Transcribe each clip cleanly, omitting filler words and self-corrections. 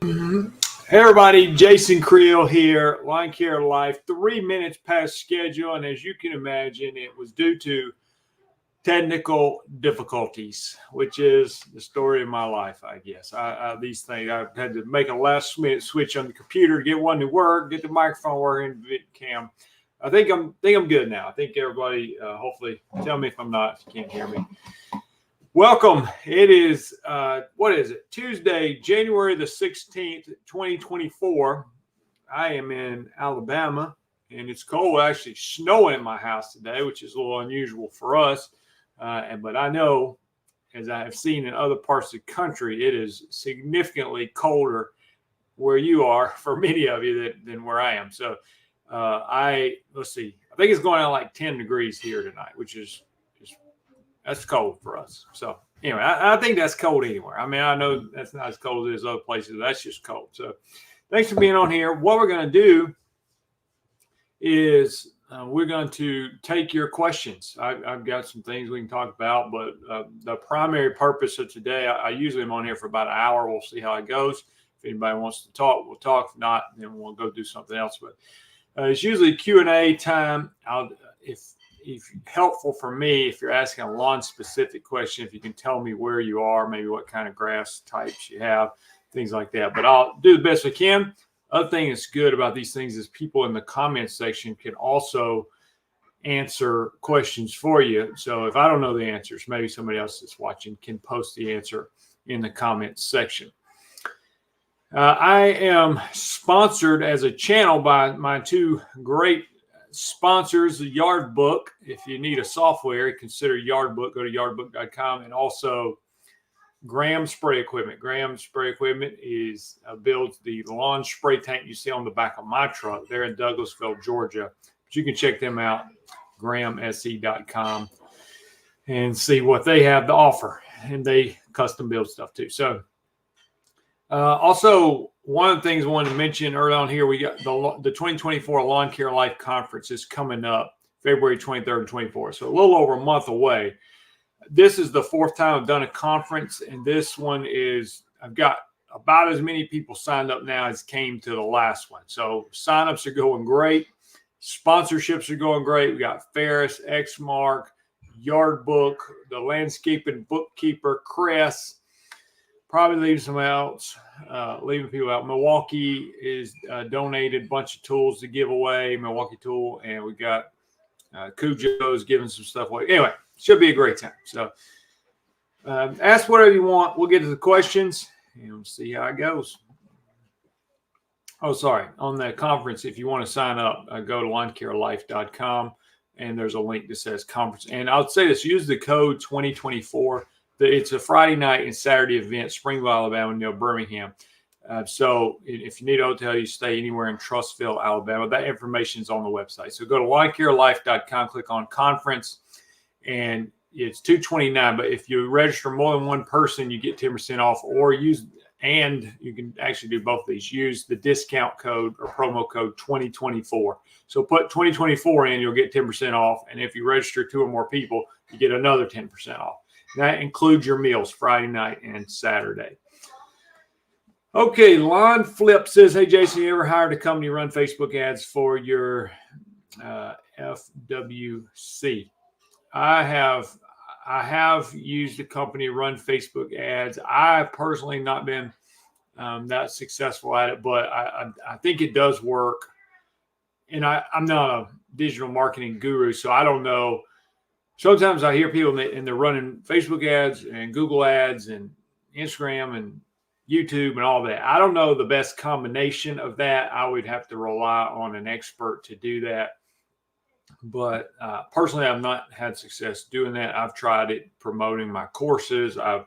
Hey everybody, Jason Creel here, Lawn Care Life, 3 minutes past schedule. And as you can imagine, it was due to technical difficulties, which is the story of my life, I guess. These things, I had to make a last minute switch on the computer to get one to work, get the microphone working, cam. I think I'm good now. I think everybody, hopefully, tell me if I'm not, if you can't hear me. Welcome. It is, what is it? Tuesday, January the 16th, 2024. I am in Alabama, and it's cold, actually snowing in my house today, which is a little unusual for us. But I know, as I have seen in other parts of the country, it is significantly colder where you are, for many of you, than where I am. So let's see. I think it's going out like 10 degrees here tonight, which is that's cold for us. So anyway, I think that's cold anywhere. I mean, I know that's not as cold as other places. That's just cold. So thanks for being on here. What we're going to do is we're going to take your questions. I've got some things we can talk about, but the primary purpose of today, I usually am on here for about an hour. We'll see how it goes. If anybody wants to talk, we'll talk. If not, then we'll go do something else. But it's usually Q&A time. If helpful for me, if you're asking a lawn specific question, if you can tell me where you are, maybe what kind of grass types you have, things like that. But I'll do the best I can. Other thing that's good about these things is people in the comments section can also answer questions for you. So if I don't know the answers, maybe somebody else that's watching can post the answer in the comments section. I am sponsored as a channel by my two great sponsors, the Yard Book. If you need a software, consider Yard Book. Go to yardbook.com. And also Graham Spray Equipment. Graham Spray Equipment builds the lawn spray tank you see on the back of my truck. They're in Douglasville, Georgia. But you can check them out, grahamse.com, and see what they have to offer. And they custom build stuff too. So also, one of the things I wanted to mention early on here, we got the 2024 Lawn Care Life Conference is coming up February 23rd and 24th. So a little over a month away. This is the fourth time I've done a conference, and this one I've got about as many people signed up now as came to the last one. So signups are going great. Sponsorships are going great. We got Ferris, Exmark, Yard Book, the Landscaping Bookkeeper, Cress. Probably leaving people out. Milwaukee is donated a bunch of tools to give away, Milwaukee Tool, and we got Cujo's giving some stuff away. Anyway, should be a great time. So ask whatever you want. We'll get to the questions and we'll see how it goes. Oh, sorry. On the conference, if you want to sign up, go to lawncarelife.com, and there's a link that says conference. And I'll say this, use the code 2024. It's a Friday night and Saturday event, Springville, Alabama, near Birmingham. So if you need a hotel, you stay anywhere in Trussville, Alabama. That information is on the website. So go to lawncarelife.com, click on conference, and it's $229. But if you register more than one person, you get 10% off, and you can actually do both of these. Use the discount code or promo code 2024. So put 2024 in, you'll get 10% off. And if you register 2 or more people, you get another 10% off. That includes your meals Friday night and Saturday. Okay, Lawn Flip says, hey, Jason, you ever hired a company to run Facebook ads for your FWC? I have used a company to run Facebook ads. I've personally not been that successful at it, but I think it does work. And I'm not a digital marketing guru, so I don't know. Sometimes I hear people and they're running Facebook ads and Google ads and Instagram and YouTube and all that. I don't know the best combination of that. I would have to rely on an expert to do that. But personally, I've not had success doing that. I've tried it promoting my courses. I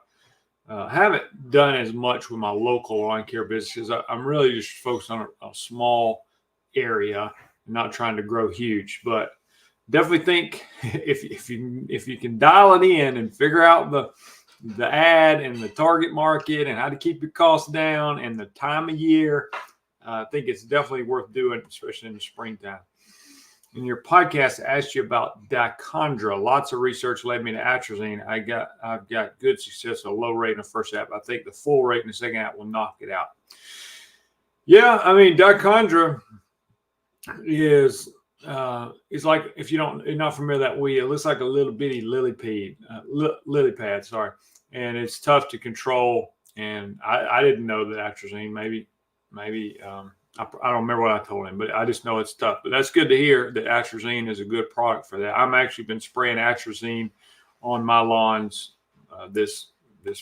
haven't done as much with my local lawn care businesses. I'm really just focused on a small area and not trying to grow huge. But definitely think if you can dial it in and figure out the ad and the target market and how to keep your costs down and the time of year, I think it's definitely worth doing, especially in the springtime. In your podcast, I asked you about dichondra. Lots of research led me to atrazine. I've got good success, a low rate in the first app. I think the full rate in the second app will knock it out. Yeah, I mean, dichondra is like, if you're not familiar with that weed, it looks like a little bitty lily pad, sorry. And it's tough to control. And I didn't know that atrazine, maybe I don't remember what I told him, but I just know it's tough. But that's good to hear that atrazine is a good product for that. I'm actually been spraying atrazine on my lawns this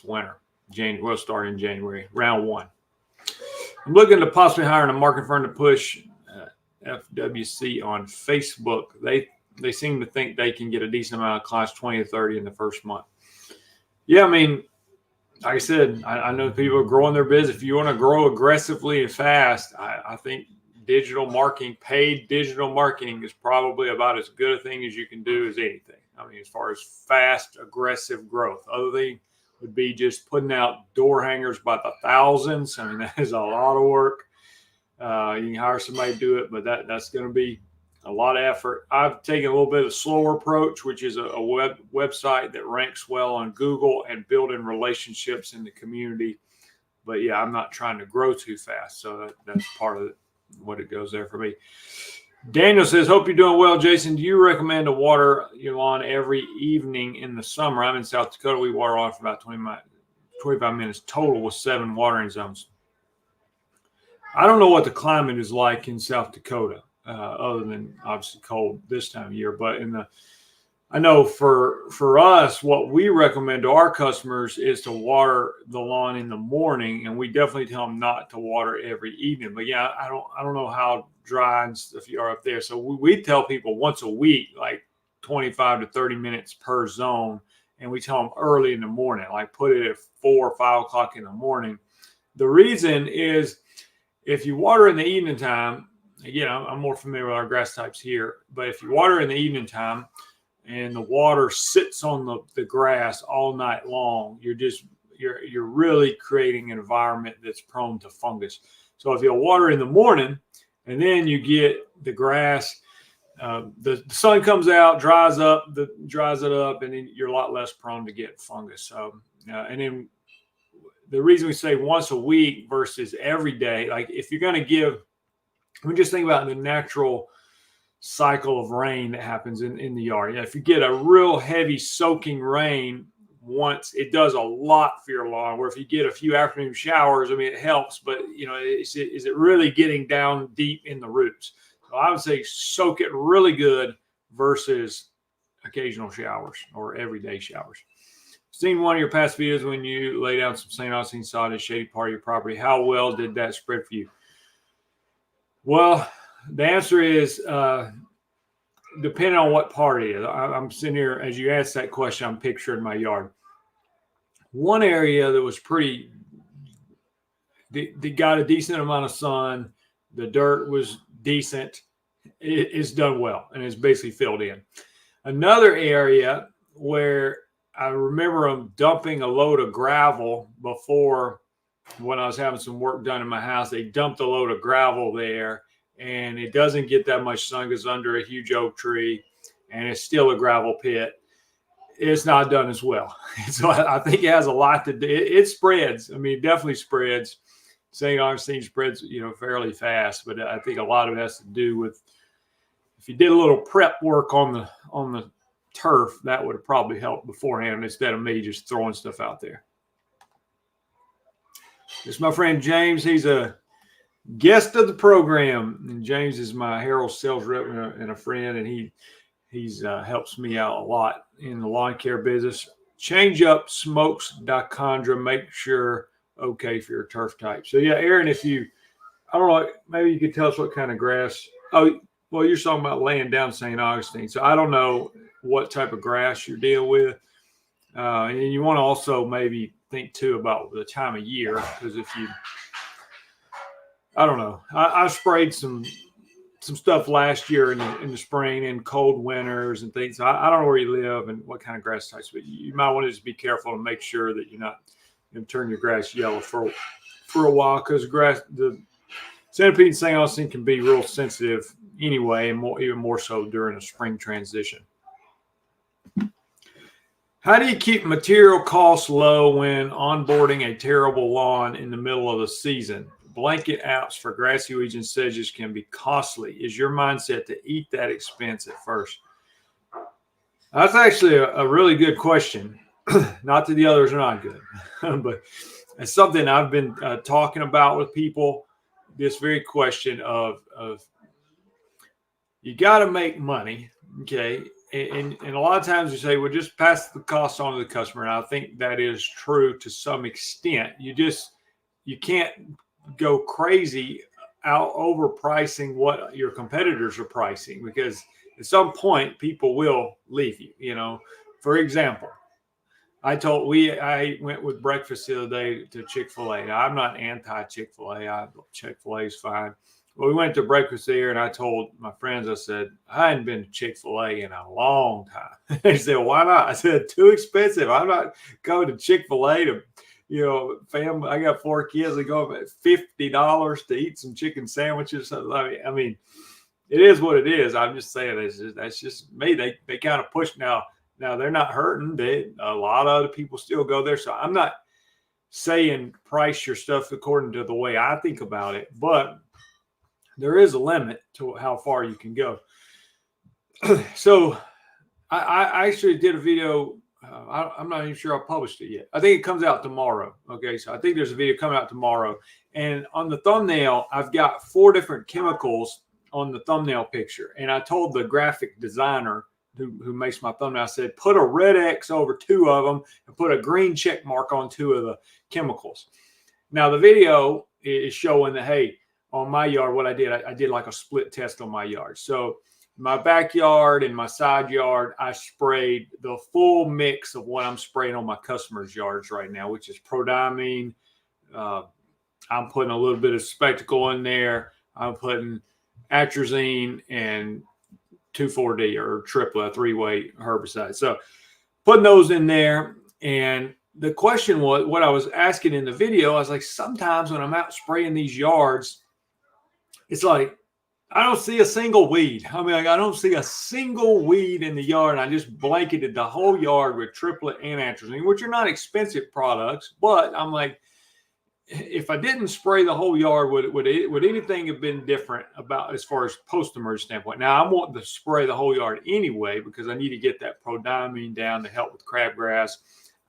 winter. We'll start in January, round 1. I'm looking to possibly hire a marketing firm to push FWC on Facebook. They seem to think they can get a decent amount of clients, 20 to 30 in the first month. Yeah, I mean, like I said, I know people are growing their business. If you want to grow aggressively and fast, I think digital marketing, paid digital marketing, is probably about as good a thing as you can do as anything. I mean, as far as fast, aggressive growth. Other thing would be just putting out door hangers by the thousands. I mean, that is a lot of work. You can hire somebody to do it, but that's going to be a lot of effort. I've taken a little bit of a slower approach, which is a website that ranks well on Google and building relationships in the community. But yeah, I'm not trying to grow too fast. So that's part of what it goes there for me. Daniel says, hope you're doing well, Jason. Do you recommend to water your lawn every evening in the summer? I'm in South Dakota. We water on for about 25 minutes total with 7 watering zones. I don't know what the climate is like in South Dakota. Other than obviously cold this time of year, but I know for us, what we recommend to our customers is to water the lawn in the morning, and we definitely tell them not to water every evening. But yeah, I don't know how dry and stuff you are up there, so we tell people once a week, like 25 to 30 minutes per zone, and we tell them early in the morning, like put it at 4 or 5 o'clock in the morning. The reason is if you water in the evening time. Again, I'm more familiar with our grass types here, but if you water in the evening time and the water sits on the grass all night long, you're really creating an environment that's prone to fungus. So if you water in the morning and then you get the grass, the sun comes out, dries it up, and then you're a lot less prone to get fungus. So, and then the reason we say once a week versus every day, like if you're going to give, we just think about the natural cycle of rain that happens in the yard. Yeah, if you get a real heavy soaking rain once, it does a lot for your lawn. Where if you get a few afternoon showers, I mean, it helps, but is it really getting down deep in the roots? So I would say soak it really good versus occasional showers or everyday showers. Seen one of your past videos when you lay down some St. Augustine sod in a shady part of your property. How well did that spread for you? Well, the answer is depending on what part it is. I'm sitting here, as you asked that question, I'm picturing my yard. One area that was they got a decent amount of sun, the dirt was decent, it's done well, and it's basically filled in. Another area where I remember them dumping a load of gravel before, when I was having some work done in my house, they dumped a load of gravel there, and it doesn't get that much sun because under a huge oak tree, and it's still a gravel pit. It's not done as well. So I think it has a lot to do. It spreads. I mean, it definitely spreads. St. Augustine spreads, fairly fast, but I think a lot of it has to do with if you did a little prep work on the turf, that would have probably helped beforehand instead of me just throwing stuff out there. This is my friend James. He's a guest of the program, and James is my Herald sales rep and a friend, and he's helps me out a lot in the lawn care business. Change up smokes dichondra, make sure okay for your turf type. So yeah, Aaron, I don't know, maybe you could tell us what kind of grass. Oh, well, you're talking about laying down St. Augustine, so I don't know what type of grass you're dealing with, and you want to also maybe think too about the time of year, because I don't know. I sprayed some stuff last year in the spring and cold winters and things. So I don't know where you live and what kind of grass types, but you might want to just be careful and make sure that you're not going to turn your grass yellow for a while, because the centipede and St. Augustine can be real sensitive anyway, and even more so during a spring transition. How do you keep material costs low when onboarding a terrible lawn in the middle of the season? Blanket apps for grassy weeds and sedges can be costly. Is your mindset to eat that expense at first? That's actually a really good question. Not that the others are not good, but it's something I've been talking about with people. This very question of you got to make money, okay? And a lot of times you say, well, just pass the cost on to the customer. And I think that is true to some extent. You can't go crazy out overpricing what your competitors are pricing, because at some point people will leave you. You know, for example, I went with breakfast the other day to Chick-fil-A. Now, I'm not anti-Chick-fil-A. Chick-fil-A is fine. Well, we went to breakfast there, and I told my friends, I said, I hadn't been to Chick-fil-A in a long time. They said, why not? I said, too expensive. I'm not going to Chick-fil-A to, family. I got 4 kids. They go up at $50 to eat some chicken sandwiches. I mean, it is what it is. I'm just saying that's just me. They kind of push now. Now they're not hurting. A lot of other people still go there. So I'm not saying price your stuff according to the way I think about it, but there is a limit to how far you can go. So I actually did a video. I'm not even sure I published it yet. I think it comes out tomorrow. Okay. So I think there's a video coming out tomorrow. And on the thumbnail, I've got 4 different chemicals on the thumbnail picture. And I told the graphic designer who makes my thumbnail, I said, put a red X over 2 of them and put a green check mark on 2 of the chemicals. Now the video is showing that, hey, on my yard, what I did like a split test on my yard. So my backyard and my side yard, I sprayed the full mix of what I'm spraying on my customers' yards right now, which is prodiamine. I'm putting a little bit of spectacle in there. I'm putting atrazine and 2,4-D or triplet, a 3-way herbicide. So putting those in there. And the question was, what I was asking in the video, I was like, sometimes when I'm out spraying these yards, it's like, I don't see a single weed. I mean, like, I don't see a single weed in the yard. And I just blanketed the whole yard with triplet and atrazine, which are not expensive products. But I'm like, if I didn't spray the whole yard, would anything have been different about as far as post-emerge standpoint? Now, I'm wanting to spray the whole yard anyway because I need to get that prodiamine down to help with crabgrass.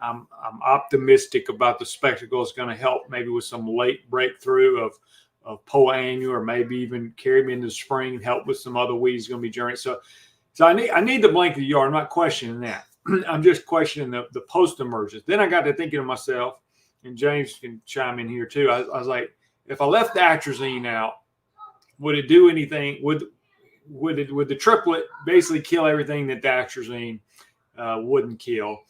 I'm optimistic about the spectacle. It's going to help maybe with some late breakthrough of poa annua, or maybe even carry me into the spring and help with some other weeds going to be journeying. So I need to blanket the yard. I'm not questioning that. I'm just questioning the post-emergence. Then I got to thinking to myself, and James can chime in here too. I was like, if I left the atrazine out, would it do anything? Would the triplet basically kill everything that the atrazine wouldn't kill?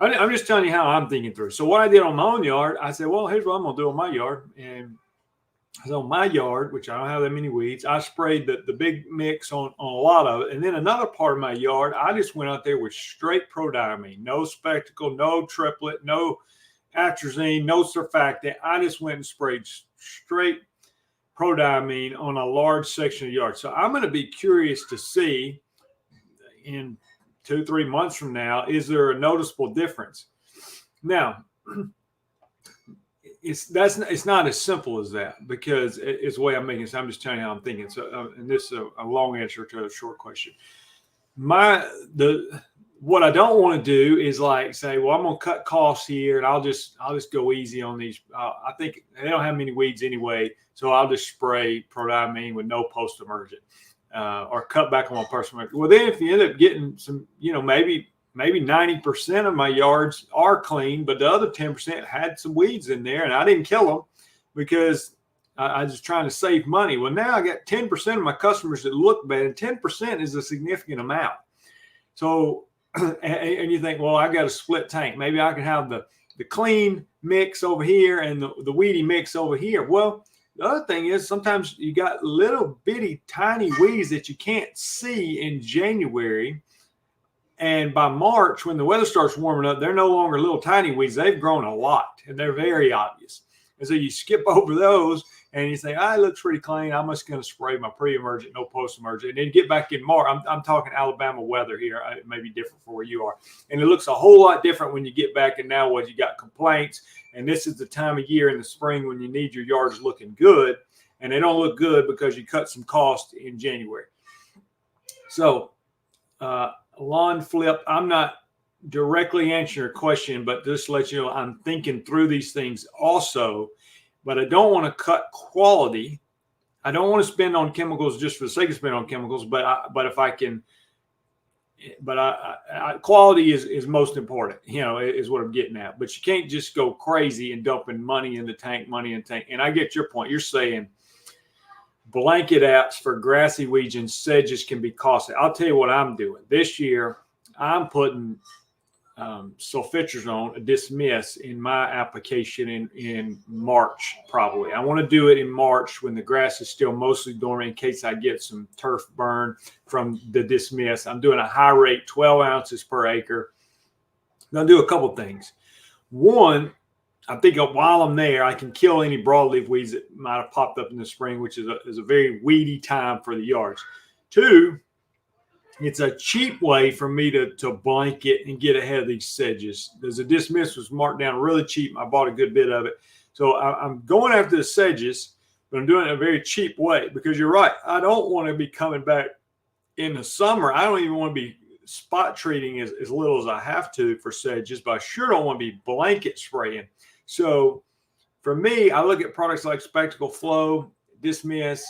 I'm just telling you how I'm thinking through. So what I did on my own yard, I said, well, here's what I'm going to do on my yard. And so on my yard, which I don't have that many weeds, I sprayed the big mix on a lot of it. And then another part of my yard, I just went out there with straight prodiamine, no spectacle, no triplet, no atrazine, no surfactant. I just went and sprayed straight prodiamine on a large section of the yard. So I'm going to be curious to see in 2-3 months from now, is there a noticeable difference? Now, it's not as simple as that, because it's the way I'm making it. So I'm just telling you how I'm thinking. So, and this is a long answer to a short question. What I don't want to do is like say, well, I'm going to cut costs here and I'll just go easy on these. I think they don't have many weeds anyway, so I'll just spray prodiamine with no post-emergent, or cut back on my personal. Well, then if you end up getting some, maybe 90% of my yards are clean, but the other 10% had some weeds in there, and I didn't kill them because I was trying to save money. Well, now I got 10% of my customers that look bad, and 10% is a significant amount. So, and you think, well, I got a split tank. Maybe I can have the clean mix over here and the weedy mix over here. Well, the other thing is sometimes you got little bitty tiny weeds that you can't see in January. And by March, when the weather starts warming up, they're no longer little tiny weeds. They've grown a lot and they're very obvious. And so you skip over those and you think, it looks pretty clean. I'm just going to spray my pre-emergent, no post-emergent. And then you get back in March. I'm talking Alabama weather here. It may be different for where you are. And it looks a whole lot different when you get back. And now what, you got complaints. And this is the time of year in the spring when you need your yards looking good. And they don't look good because you cut some cost in January. So lawn flip, I'm not directly answering your question, but just to let you know, I'm thinking through these things also, but I don't want to cut quality. I don't want to spend on chemicals just for the sake of spending on chemicals, but if I can, quality is most important, is what I'm getting at. But you can't just go crazy and dumping money in the tank. And I get your point. You're saying blanket apps for grassy weeds and sedges can be costly. I'll tell you what I'm doing this year. I'm putting sulfitrazone, a dismiss, in my application in March. Probably I want to do it in March when the grass is still mostly dormant, in case I get some turf burn from the dismiss. I'm doing a high rate, 12 ounces per acre. I'm going to do a couple things. One, I think while I'm there, I can kill any broadleaf weeds that might have popped up in the spring, which is a very weedy time for the yards. Two, it's a cheap way for me to blanket and get ahead of these sedges. There's a dismiss was marked down really cheap. I bought a good bit of it. So I'm going after the sedges, but I'm doing it in a very cheap way, because you're right. I don't want to be coming back in the summer. I don't even want to be spot treating as little as I have to for sedges, but I sure don't want to be blanket spraying. So for me, I look at products like Spectacle Flow, Dismiss,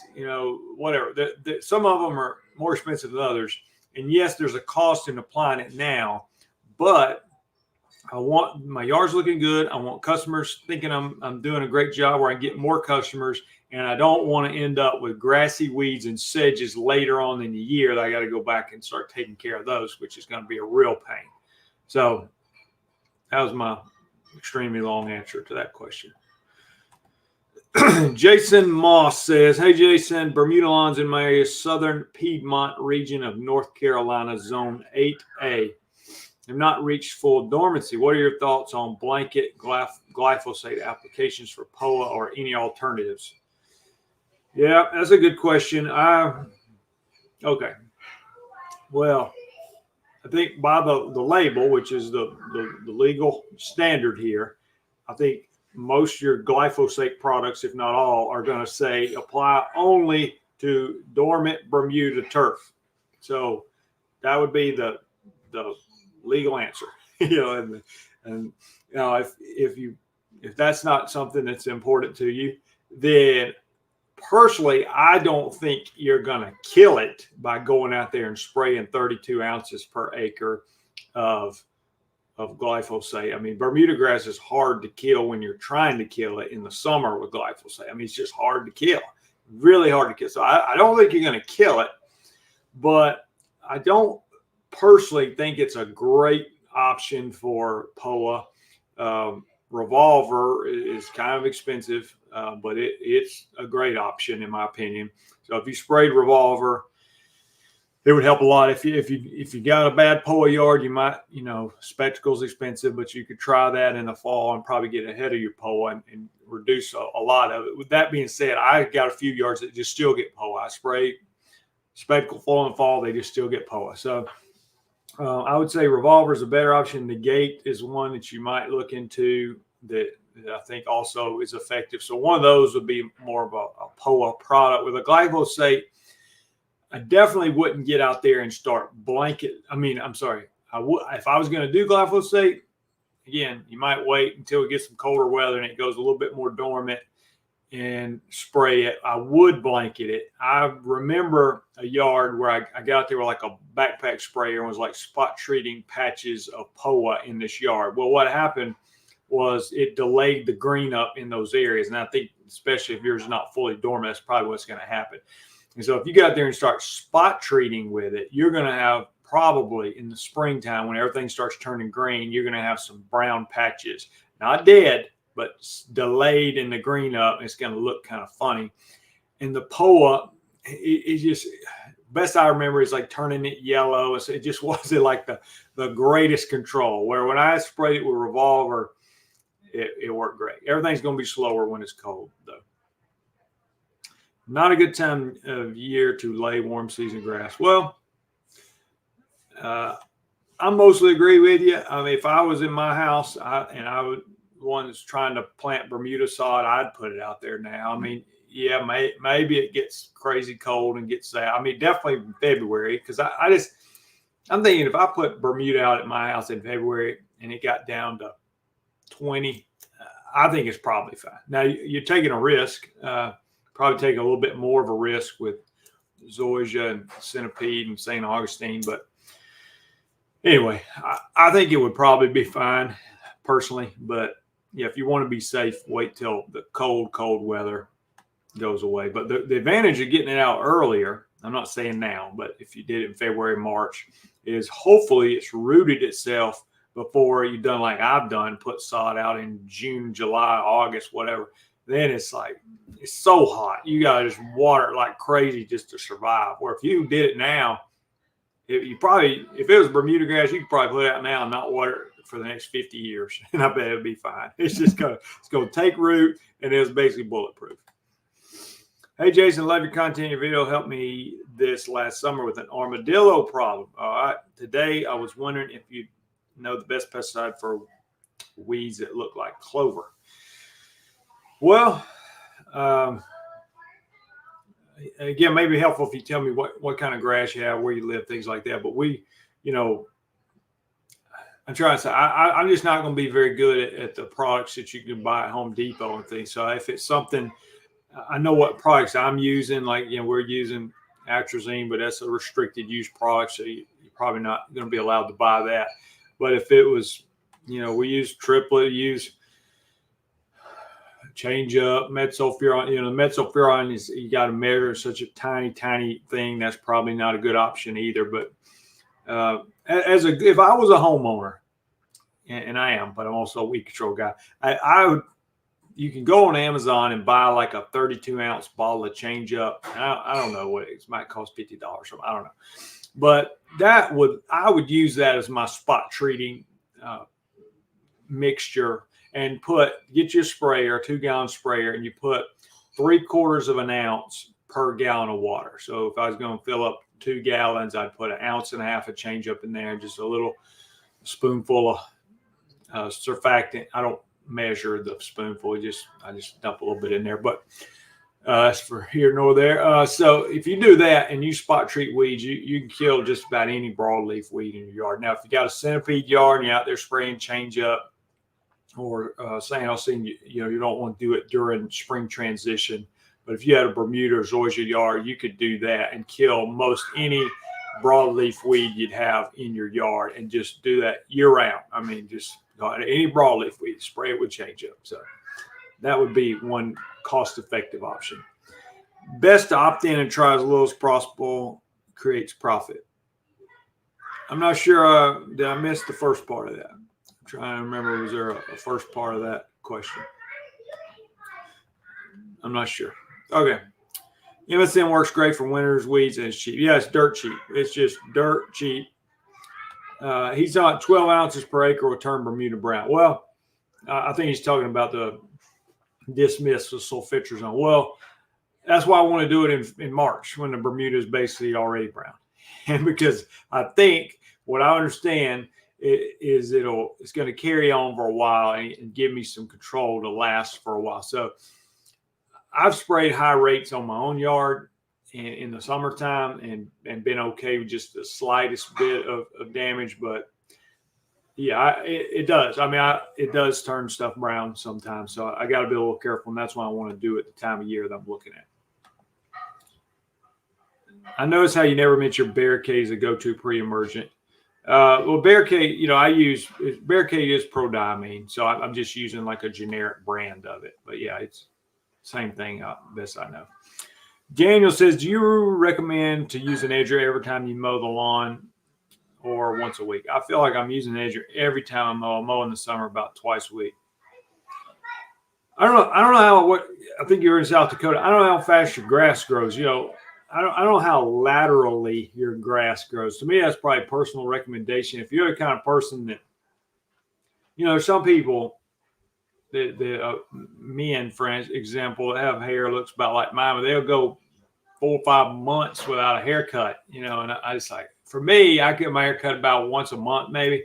whatever. Some of them are more expensive than others. And yes, there's a cost in applying it now, but I want my yards looking good. I want customers thinking I'm doing a great job, where I get more customers, and I don't want to end up with grassy weeds and sedges later on in the year that I got to go back and start taking care of those, which is going to be a real pain. So that was my extremely long answer to that question. Jason Moss says, hey, Jason, Bermuda lawns in my area, southern Piedmont region of North Carolina, zone 8A. Have not reached full dormancy. What are your thoughts on blanket glyphosate applications for POA or any alternatives? Yeah, that's a good question. Okay. Well, I think by the label, which is the legal standard here, I think most of your glyphosate products, if not all, are going to say apply only to dormant Bermuda turf. So that would be the legal answer. And if that's not something that's important to you, then personally, I don't think you're going to kill it by going out there and spraying 32 ounces per acre of glyphosate. I mean, Bermuda grass is hard to kill when you're trying to kill it in the summer with glyphosate. I mean, it's just hard to kill, really hard to kill. So I don't think you're going to kill it, but I don't personally think it's a great option for POA. Revolver is kind of expensive, but it's a great option in my opinion. So if you sprayed Revolver, it would help a lot. If you got a bad POA yard, you might, Spectacle's expensive, but you could try that in the fall and probably get ahead of your POA and reduce a lot of it. With that being said, I got a few yards that just still get POA. I spray Spectacle Flow in the fall, they just still get POA. So I would say Revolver is a better option. Negate is one that you might look into that I think also is effective. So one of those would be more of a POA product. With a glyphosate, I definitely wouldn't get out there and start blanket. If I was going to do glyphosate, again, you might wait until we get some colder weather and it goes a little bit more dormant and spray it. I would blanket it. I remember a yard where I got out there with like a backpack sprayer and was like spot treating patches of POA in this yard. Well, what happened was it delayed the green up in those areas. And I think especially if yours is not fully dormant, that's probably what's going to happen. And so if you get out there and start spot treating with it, you're going to have probably in the springtime when everything starts turning green, you're going to have some brown patches, not dead, but delayed in the green up. It's going to look kind of funny. And the POA, it just, best I remember is like turning it yellow. So it just wasn't like the greatest control, where when I sprayed it with Revolver, it worked great. Everything's going to be slower when it's cold though. Not a good time of year to lay warm season grass. Well, I mostly agree with you. I mean, if I was in my house and I was one that's trying to plant Bermuda sod, I'd put it out there now. I mean, yeah, maybe it gets crazy cold and gets that. I mean, definitely in February, because I'm thinking if I put Bermuda out at my house in February and it got down to 20, I think it's probably fine. Now, you're taking a risk, probably taking a little bit more of a risk with zoysia and centipede and St. Augustine, but anyway, I think it would probably be fine personally, but yeah, if you want to be safe, wait till the cold weather goes away. But the advantage of getting it out earlier, I'm not saying now, but if you did it in February, March, is hopefully it's rooted itself before you've done like I've done, put sod out in June, July, August, whatever. Then it's so hot. You got to just water it like crazy just to survive. Where if you did it now, if it was Bermuda grass, you could probably put it out now and not water it for the next 50 years. And I bet it'd be fine. It's going to take root, and it's basically bulletproof. Hey, Jason, love your content. Your video helped me this last summer with an armadillo problem. All right. Today, I was wondering if you know the best pesticide for weeds that look like clover. Well, again, maybe helpful if you tell me what kind of grass you have, where you live, things like that. But I'm trying to say, I'm just not going to be very good at the products that you can buy at Home Depot and things. So if it's something, I know what products I'm using, like, we're using atrazine, but that's a restricted use product. So you're probably not going to be allowed to buy that. But if it was, we use triplet, use change up metsulfuron. The metsulfuron is, you got to measure such a tiny thing. That's probably not a good option either. But if I was a homeowner, and I am, but I'm also a weed control guy, I would. You can go on Amazon and buy like a 32-ounce bottle of change up. I don't know what it might cost $50 or something. I don't know, but I would use that as my spot treating mixture. And get your sprayer, 2-gallon sprayer, and you put 3/4 of an ounce per gallon of water. So if I was going to fill up 2 gallons, I'd put 1.5 ounces of change up in there, and just a little spoonful of surfactant. I don't measure the spoonful; I just dump a little bit in there. But that's for here nor there. So if you do that and you spot treat weeds, you can kill just about any broadleaf weed in your yard. Now, if you got a centipede yard and you're out there spraying change up, or St. Augustine, you don't want to do it during spring transition. But if you had a Bermuda or zoysia yard, you could do that and kill most any broadleaf weed you'd have in your yard, and just do that year round. I mean, just any broadleaf weed, spray it with change up. So that would be one cost-effective option. Best to opt in and try as little as possible, creates profit. I'm not sure. Did I miss the first part of that? Trying to remember, was there a first part of that question? I'm not sure. Okay. MSM works great for winter's weeds, and it's cheap. Yeah, it's dirt cheap. It's just dirt cheap. He's on 12 ounces per acre will turn Bermuda brown. Well, I think he's talking about the dismiss with sulfitrazone. Well, that's why I want to do it in March, when the Bermuda is basically already brown. And because I think what I understand is it's going to carry on for a while and give me some control to last for a while. So I've sprayed high rates on my own yard in the summertime and been okay with just the slightest bit of damage. But yeah, it does. I mean, it does turn stuff brown sometimes. So I got to be a little careful, and that's why I want to do it the time of year that I'm looking at. I notice how you never mention Barricade as a go-to pre-emergent. Well, Barricade, I use Barricade is prodiamine, so I'm just using like a generic brand of it. But yeah, it's same thing, best I know. Daniel says, do you recommend to use an edger every time you mow the lawn, or once a week? I feel like I'm using an edger every time I mow. I mow in the summer about twice a week. I don't know I think you're in South Dakota. I don't know how fast your grass grows. I don't know how laterally your grass grows. To me, that's probably a personal recommendation. If you're the kind of person that, some people, men, for example, that have hair looks about like mine, but they'll go 4 or 5 months without a haircut, and I just like, for me, I get my hair cut about once a month, maybe.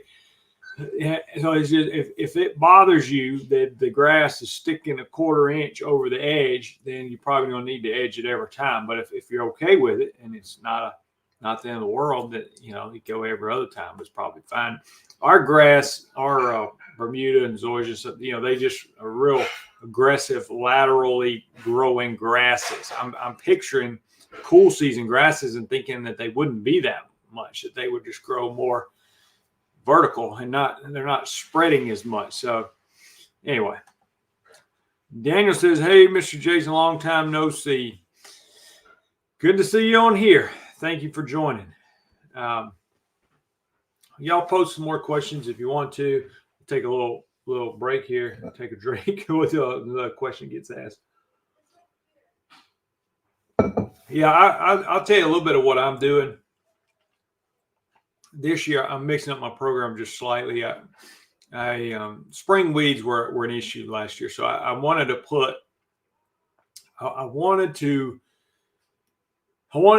So it's just, if it bothers you that the grass is sticking a 1/4 inch over the edge, then you're probably going to need to edge it every time. But if you're okay with it and it's not the end of the world, that you go every other time, it's probably fine. Our grass, our Bermuda and zoysia, they just are real aggressive, laterally growing grasses. I'm picturing cool season grasses and thinking that they wouldn't be that much, that they would just grow more vertical and they're not spreading as much. So anyway, Daniel says, hey, Mr. Jason, long time no see. Good to see you on here. Thank you for joining. Y'all post some more questions if you want to. Take a little break here, take a drink until the question gets asked. Yeah, I'll tell you a little bit of what I'm doing. This year, I'm mixing up my program just slightly. Spring weeds were an issue last year, so I wanted to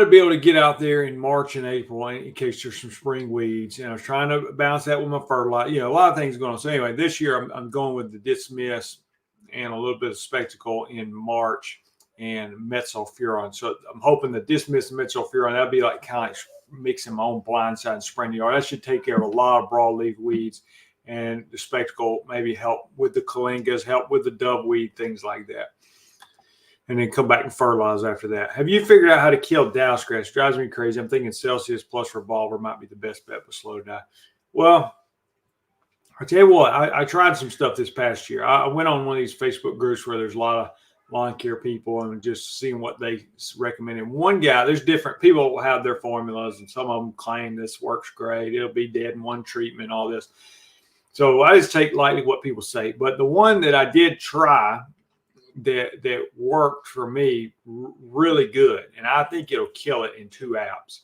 be able to get out there in March and April in case there's some spring weeds. And I was trying to balance that with my fertilizer. A lot of things going on. So anyway, this year I'm going with the Dismiss and a little bit of Spectacle in March and Metsulfuron. So I'm hoping the Dismiss and Metsulfuron, that'd be like kind of mixing my own blindside and spraying the yard. That should take care of a lot of broadleaf weeds. And the Spectacle maybe help with the Kalingas, help with the doveweed, things like that. And then come back and fertilize after that. Have you figured out how to kill Dallas grass? Drives me crazy. I'm thinking Celsius plus Revolver might be the best bet for slow die. Well, I tell you what, I tried some stuff this past year. I went on one of these Facebook groups where there's a lot of lawn care people and just seeing what they recommended. One guy, there's different people will have their formulas, and some of them claim this works great. It'll be dead in one treatment, all this. So I just take lightly what people say. But the one that I did try that worked for me really good, and I think it'll kill it in 2 apps.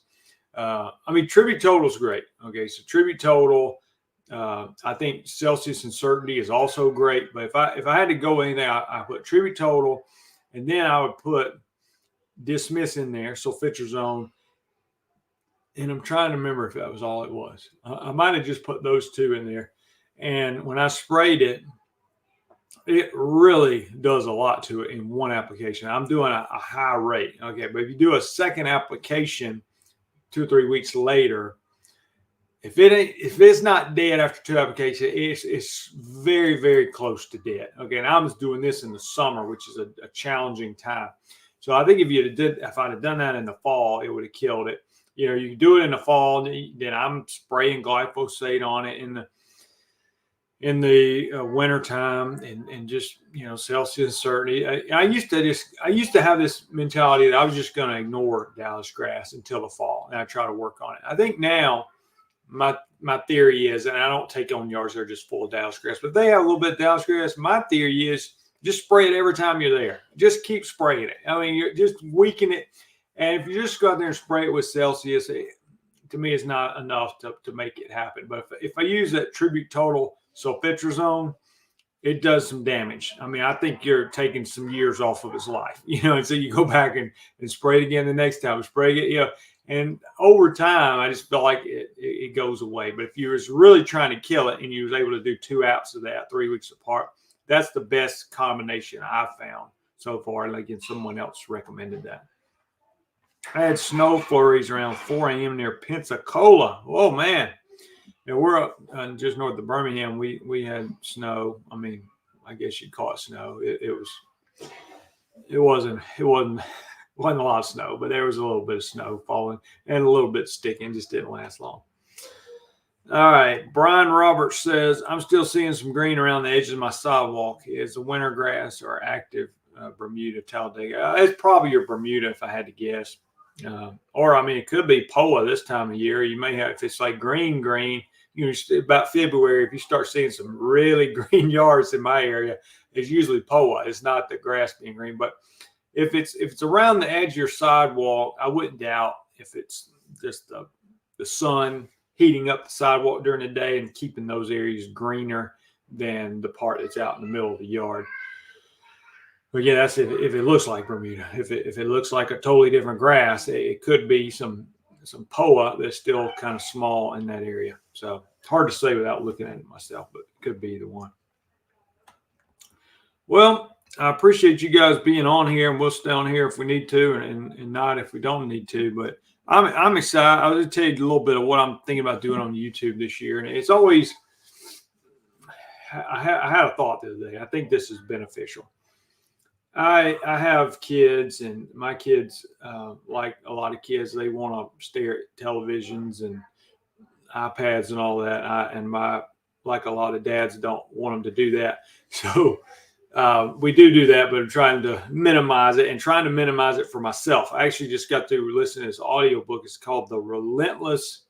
Tribute Total is great. Okay, so Tribute Total, I think Celsius and Certainty is also great. But if I had to go with anything, I put Tribute Total, and then I would put Dismiss in there, Sulfitrazone. And I'm trying to remember if that was all it was. I might have just put those 2 in there. And when I sprayed it, it really does a lot to it in one application. I'm doing a high rate. Okay, but if you do a second application 2 or 3 weeks later, if it's not dead after 2 applications, it's very, very close to dead. Okay, and I was doing this in the summer, which is a challenging time. So I think if I'd have done that in the fall, it would have killed it. You can do it in the fall, then I'm spraying glyphosate on it in the winter time, and just Celsius Certainty. I used to have this mentality that I was just going to ignore Dallas grass until the fall, and I try to work on it. I think now my theory is, and I don't take on yards that are just full of Dallas grass, but if they have a little bit of Dallas grass, my theory is just spray it every time you're there. Just keep spraying it. You're just weaken it, and if you just go out there and spray it with Celsius, to me, it's not enough to make it happen. But if I use that Tribute Total Sulfitrazone, it does some damage. I think you're taking some years off of its life, and so you go back and spray it again the next time, spray it, and over time, I just feel like it goes away. But if you was really trying to kill it and you was able to do 2 apps of that 3 weeks apart, that's the best combination I've found so far. Like, someone else recommended that. I had snow flurries around 4 a.m. near Pensacola. Oh, man. We're up just north of Birmingham. We had snow. I guess you'd call it snow. It wasn't a lot of snow, but there was a little bit of snow falling and a little bit sticking. Just didn't last long. All right. Brian Roberts says, I'm still seeing some green around the edges of my sidewalk. Is it winter grass or active Bermuda Talladega? It's probably your Bermuda, if I had to guess. Or it could be POA this time of year. You may have, if it's like green, about February, if you start seeing some really green yards in my area, it's usually POA. It's not the grass being green. But if it's around the edge of your sidewalk, I wouldn't doubt if it's just the sun heating up the sidewalk during the day and keeping those areas greener. than the part that's out in the middle of the yard. But yeah, that's if it looks like Bermuda. If it looks like a totally different grass, it could be some POA that's still kind of small in that area. So it's hard to say without looking at it myself, but it could be either one. Well, I appreciate you guys being on here, and we'll stay on here if we need to, and not if we don't need to. But I'm excited. I'll just tell you a little bit of what I'm thinking about doing on YouTube this year. And it's always, I had a thought the other day. I think this is beneficial. I have kids, and my kids, like a lot of kids, they want to stare at televisions and iPads and all that. Like a lot of dads, don't want them to do that. So we do that, but I'm trying to minimize it, and trying to minimize it for myself. I actually just got to listen to this audiobook. It's called The Relentless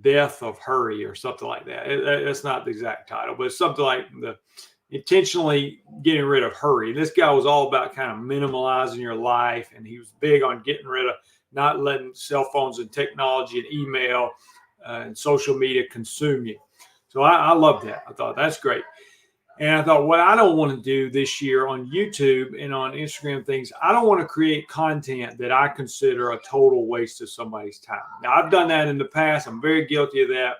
Death of Hurry, or something like that. That's not the exact title, but it's something like the intentionally getting rid of hurry. This guy was all about kind of minimalizing your life, and he was big on getting rid of not letting cell phones and technology and email and social media consume you. So I love that. I thought that's great. And I thought, what I don't want to do this year on YouTube and on Instagram things, I don't want to create content that I consider a total waste of somebody's time. Now, I've done that in the past. I'm very guilty of that.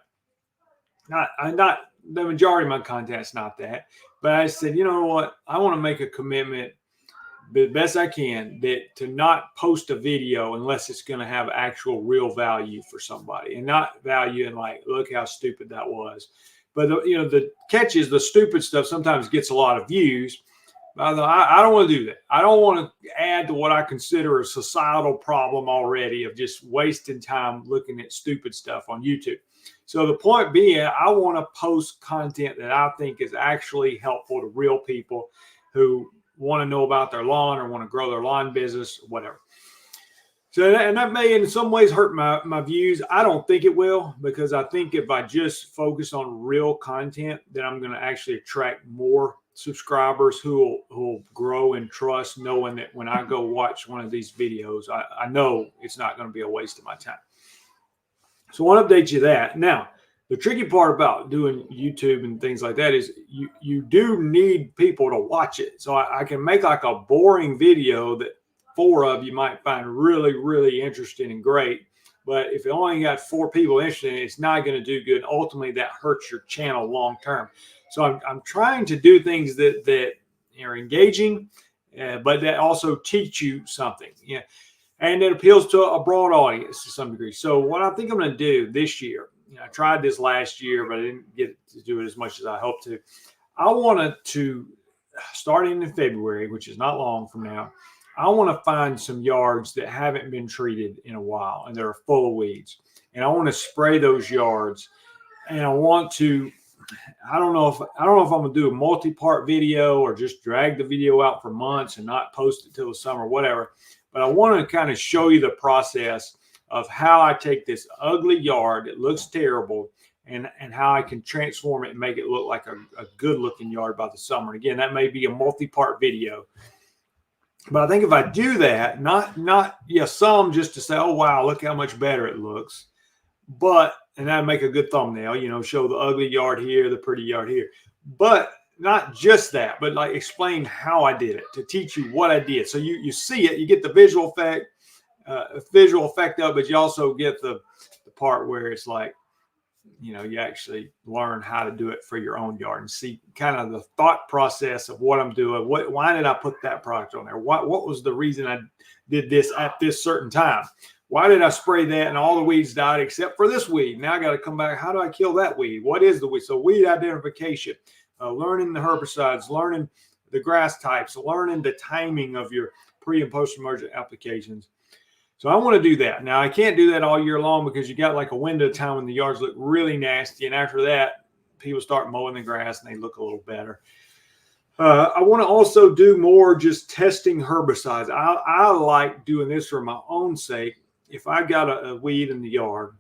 Not the majority of my content's not that. But I said, you know what? I want to make a commitment the best I can to not post a video unless it's going to have actual real value for somebody, and not value in like, look how stupid that was. But the catch is the stupid stuff sometimes gets a lot of views. I don't want to do that. I don't want to add to what I consider a societal problem already of just wasting time looking at stupid stuff on YouTube. So the point being, I want to post content that I think is actually helpful to real people who want to know about their lawn or want to grow their lawn business, whatever. So that may in some ways hurt my views. I don't think it will, because I think if I just focus on real content, then I'm going to actually attract more subscribers who will grow in trust, knowing that when I go watch one of these videos, I know it's not going to be a waste of my time. So I want to update you that. Now, the tricky part about doing YouTube and things like that is you do need people to watch it. So I can make like a boring video that 4 of you might find really, really interesting and great. But if it only got 4 people interested in it, it's not going to do good. Ultimately, that hurts your channel long term. So I'm trying to do things that are engaging, but that also teach you something. Yeah. And it appeals to a broad audience to some degree. So what I think I'm going to do this year, I tried this last year, but I didn't get to do it as much as I hoped to. I wanted to, starting in February, which is not long from now, I want to find some yards that haven't been treated in a while and they're full of weeds. And I want to spray those yards. And I want to, I don't know if I'm going to do a multi-part video or just drag the video out for months and not post it till the summer, whatever. But I want to kind of show you the process of how I take this ugly yard that looks terrible and how I can transform it and make it look like a good looking yard by the summer. And again, that may be a multi-part video. But I think if I do that, not some just to say, oh, wow, look how much better it looks. And that'd make a good thumbnail, show the ugly yard here, the pretty yard here. But not just that, but like explain how I did it, to teach you what I did. So you see it, you get the visual effect of it, but you also get the part where it's like, you actually learn how to do it for your own yard and see kind of the thought process of what I'm doing. Why did I put that product on there? What was the reason I did this at this certain time? Why did I spray that and all the weeds died except for this weed? Now I got to come back. How do I kill that weed? What is the weed? So weed identification, learning the herbicides, learning the grass types, learning the timing of your pre and post emergent applications. So I want to do that. Now I can't do that all year long because you got like a window of time when the yards look really nasty. And after that, people start mowing the grass and they look a little better. I want to also do more just testing herbicides. I like doing this for my own sake. If I got a weed in the yard,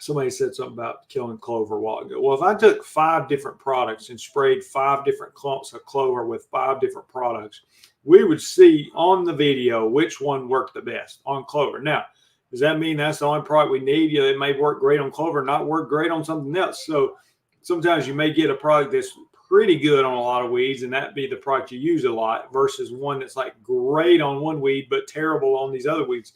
somebody said something about killing clover a while ago. Well, if I took 5 different products and sprayed 5 different clumps of clover with 5 different products, we would see on the video which one worked the best on clover. Now, does that mean that's the only product we need? It may work great on clover, not work great on something else. So sometimes you may get a product that's pretty good on a lot of weeds, and that be the product you use a lot, versus one that's like great on one weed but terrible on these other weeds.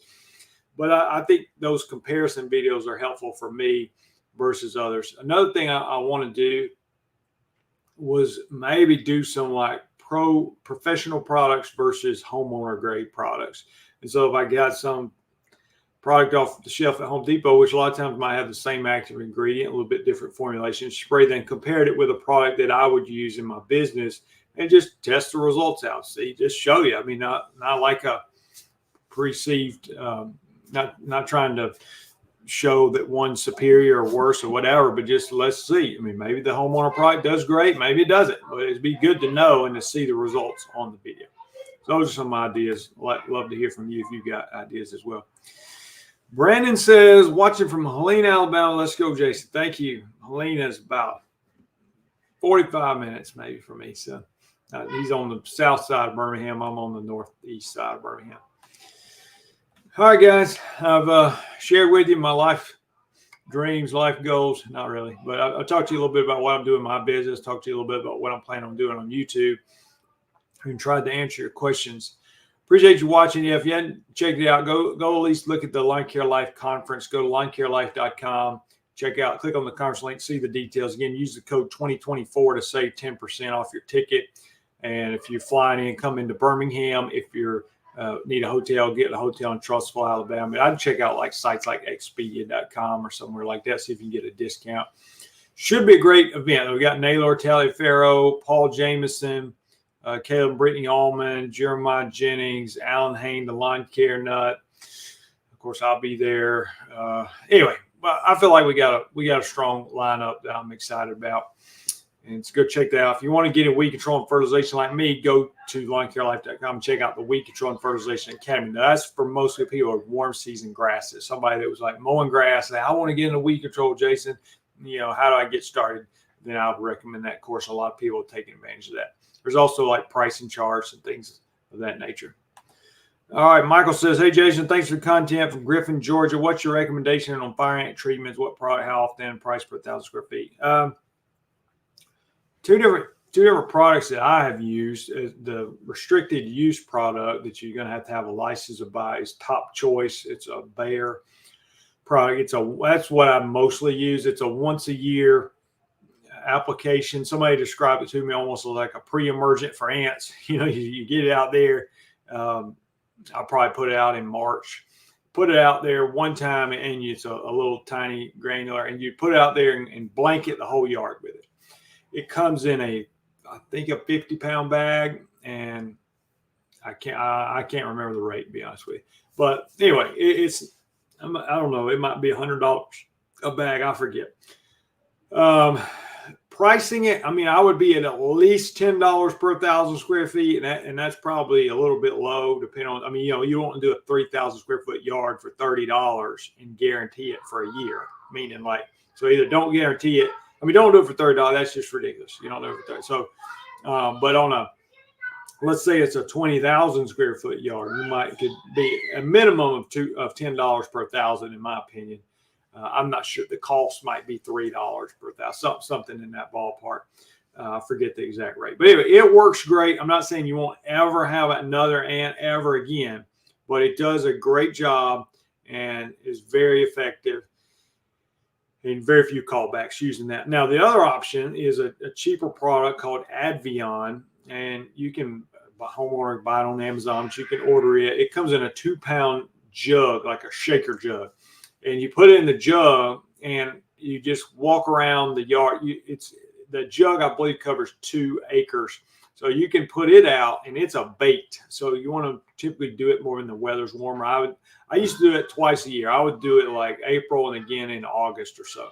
But I think those comparison videos are helpful for me versus others. Another thing I want to do was maybe do some like professional products versus homeowner grade products. And so if I got some product off the shelf at Home Depot, which a lot of times might have the same active ingredient, a little bit different formulation, spray, then compared it with a product that I would use in my business and just test the results out. See, just show you. I mean, not like a perceived, not trying to show that one's superior or worse or whatever, but just let's see. I mean, maybe the homeowner product does great, maybe it doesn't, but it'd be good to know and to see the results on the video. So those are some ideas. Love to hear from you if you've got ideas as well. Brandon says, watching from Helena, Alabama. Let's go, Jason. Thank you. Helena is about 45 minutes maybe for me. So he's on the south side of Birmingham. I'm on the northeast side of Birmingham. All right, guys. I've shared with you my life dreams, life goals. Not really, but I'll talk to you a little bit about what I'm doing in my business. Talk to you a little bit about what I'm planning on doing on YouTube, and tried to answer your questions. Appreciate you watching. If you hadn't checked it out, go at least look at the Lawn Care Life conference. Go to lawncarelife.com. Check out, click on the conference link, see the details. Again, use the code 2024 to save 10% off your ticket. And if you're flying in, come into Birmingham. If you're need a hotel, get a hotel in Trussville, Alabama. I'd check out like sites like Expedia.com or somewhere like that, see if you can get a discount. Should be a great event. We got Naylor Taliaferro, Paul Jameson, Caleb and Brittany Allman, Jeremiah Jennings, Alan Hain, the Lawn Care Nut. Of course, I'll be there. Anyway, I feel like we got a strong lineup that I'm excited about. And it's good. Check that out. If you want to get in weed control and fertilization like me, go to lawncarelife.com and check out the Weed Control and Fertilization Academy. Now, that's for mostly people with warm season grasses. Somebody that was like mowing grass, I want to get into weed control, Jason. You know, how do I get started? Then I would recommend that course. A lot of people are taking advantage of that. There's also like pricing charts and things of that nature. All right. Michael says, hey, Jason, thanks for the content from Griffin, Georgia. What's your recommendation on fire ant treatments? What product, how often, price per 1,000 square feet? Two different products that I have used. The restricted use product that you're going to have a license to buy is Top Choice. It's a Bayer product. That's what I mostly use. It's a once a year application. Somebody described it to me almost like a pre-emergent for ants. You know, you get it out there. I'll probably put it out in March. Put it out there one time, and it's a little tiny granular, and you put it out there and blanket the whole yard with it. It comes in I think a 50-pound bag, and I can't remember the rate, to be honest with you. But anyway, I don't know. It might be $100 a bag. I forget. Pricing it, I mean, I would be at least $10 per 1,000 square feet, and that's probably a little bit low, depending on. I mean, you know, you want to do a 3,000 square foot yard for $30 and guarantee it for a year. Meaning, like, so either don't guarantee it. I mean, don't do it for $30. That's just ridiculous. You don't do it for $30. So, but on let's say it's a 20,000 square foot yard, could be a minimum of $10 per 1,000, in my opinion. I'm not sure. The cost might be $3 per 1,000, something in that ballpark. I forget the exact rate. But anyway, it works great. I'm not saying you won't ever have another ant ever again, but it does a great job and is very effective. And very few callbacks using that. Now, the other option is a cheaper product called Advion, and you can homeowner buy it on Amazon, but you can order it. It comes in a 2-pound jug, like a shaker jug, and you put it in the jug, and you just walk around the yard. The jug, I believe, covers 2 acres, so you can put it out, and it's a bait. So you want to typically do it more when the weather's warmer. I used to do it twice a year. I would do it like April and again in August or so.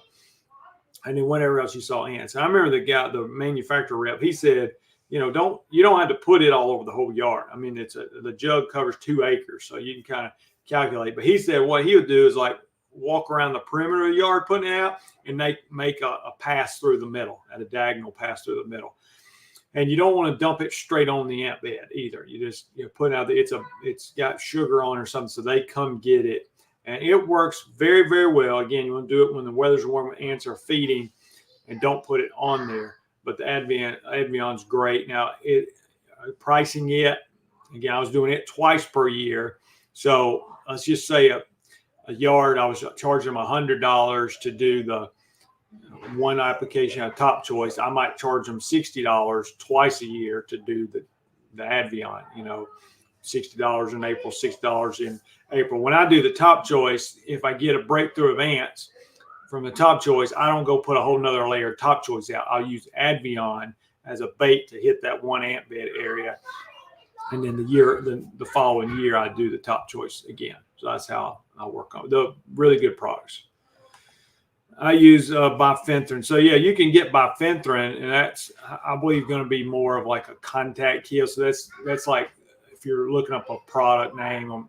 And then whenever else you saw ants. And I remember the manufacturer rep, he said, you know, you don't have to put it all over the whole yard. I mean, the jug covers 2 acres, so you can kind of calculate. But he said what he would do is like walk around the perimeter of the yard, putting it out, and make a pass through the middle, at a diagonal pass through the middle. And you don't want to dump it straight on the ant bed either. You just put it out there. It's got sugar on it or something, so they come get it. And it works very, very well. Again, you want to do it when the weather's warm, when ants are feeding. and don't put it on there. But the Advion's great. Now, pricing it, again, I was doing it twice per year. So let's just say a yard, I was charging them $100 to do the one application of Top Choice. I might charge them $60 twice a year to do the Advion, $60 in April, $6 in April. When I do the Top Choice, if I get a breakthrough of ants from the Top Choice, I don't go put a whole nother layer of Top Choice out. I'll use Advion as a bait to hit that one ant bed area. And then the following year, I do the Top Choice again. So that's how I work on it. The really good products. I use bifenthrin. So yeah, you can get bifenthrin, and that's, I believe, going to be more of like a contact kill. So that's like, if you're looking up a product name,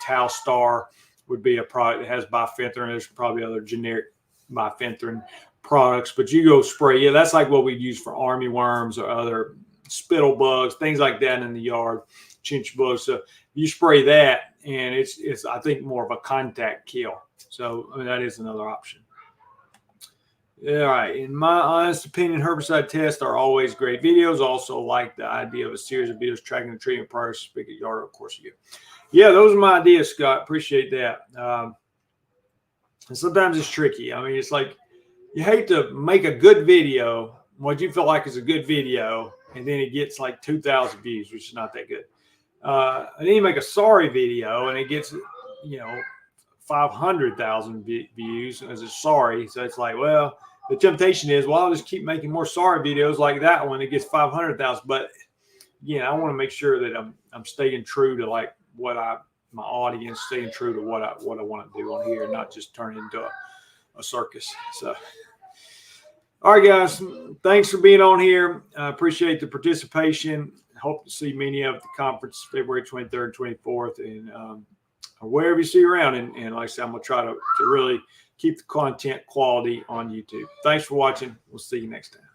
Talstar would be a product that has bifenthrin. There's probably other generic bifenthrin products, but you go spray. Yeah, that's like what we use for army worms or other spittle bugs, things like that in the yard, chinch bugs. So you spray that, and it's I think more of a contact kill. So I mean, that is another option. All right. In my honest opinion, herbicide tests are always great videos. Also like the idea of a series of videos tracking the treatment progress. Speak at yard, of course you do. Yeah, those are my ideas, Scott. Appreciate that. And sometimes it's tricky. I mean, it's like you hate to make a good video, what you feel like is a good video, and then it gets like 2,000 views, which is not that good. And then you make a sorry video, and it gets, 500,000 views as a sorry. So it's like, well, the temptation is, well, I'll just keep making more sorry videos like that one. It gets 500,000. But again, I want to make sure that I'm staying true to like my audience, staying true to what I want to do on here, not just turn it into a circus. So, all right, guys, thanks for being on here. I appreciate the participation. Hope to see many of the conference February 23rd, 24th, and wherever you see you around. And like I said, I'm going to try to really keep the content quality on YouTube. Thanks for watching. We'll see you next time.